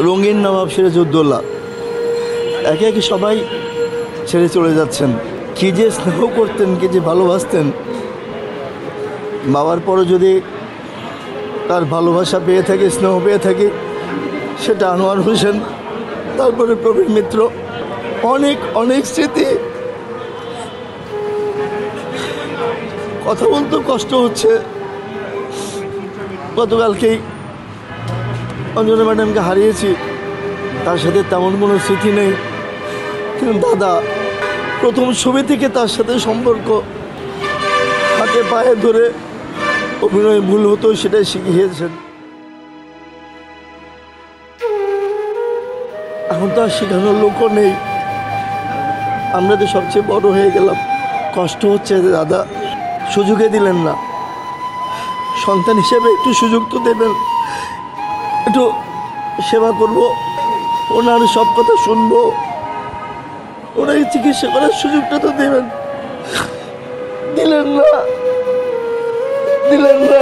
রঙিন নবাব সিরাজউদ্দৌলা একে একে সবাই ছেড়ে চলে যাচ্ছেন। কী যে স্নেহ করতেন, কী যে ভালোবাসতেন। বাবার পরে যদি তার ভালোবাসা পেয়ে থাকি, স্নেহ পেয়ে থাকি, সেটা আনোয়ার হোসেন, তারপরে প্রবীণ মিত্র। অনেক অনেক স্মৃতি। কথা বলতে কষ্ট হচ্ছে। গতকালকেই অঞ্জনা ম্যাডামকে হারিয়েছি, তার সাথে তেমন কোনো স্মৃতি নেই, কিন্তু দাদা প্রথম ছবি থেকে তার সাথে সম্পর্ক। হাতে পায়ে ধরে অভিনয় ভুল হতো সেটাই শিখিয়েছেন। এখন তো আর শেখানোর লোকও নেই। আমরা তো সবচেয়ে বড় হয়ে গেলাম। কষ্ট হচ্ছে দাদা, সুযোগে দিলেন না। সন্তান হিসেবে একটু সুযোগ তো দেবেন, একটু সেবা করব, ওনার সব কথা শুনবো, ওনাকে চিকিৎসা করার সুযোগটা তো দেবেন। দিলেন না, দিলেন না,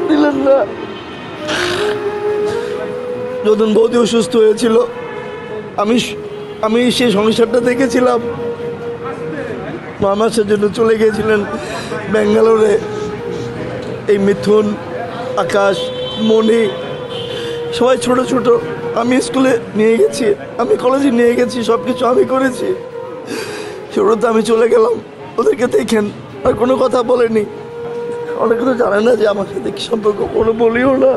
দিলেন না। যখন বৌদি অসুস্থ হয়েছিল, আমি সেই সংসারটা দেখেছিলাম। মামাসের জন্য চলে গিয়েছিলেন ব্যাঙ্গালোরে। এই মিথুন, আকাশ, মণি সবাই ছোট ছোট। আমি স্কুলে নিয়ে গেছি, আমি কলেজে নিয়ে গেছি, সব কিছু আমি করেছি। শুরুতে আমি চলে গেলাম, ওদেরকে দেখেন, আর কোনো কথা বলেনি। অনেকে তো জানে না যে আমার সাথে কি সম্পর্ক, কোনো বলিও না।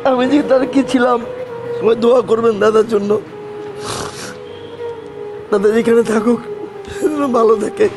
আমি যে তার কি ছিলাম। সবাই দোয়া করবেন দাদার জন্য। দাদা যেখানে থাকুক ভালো থাকে।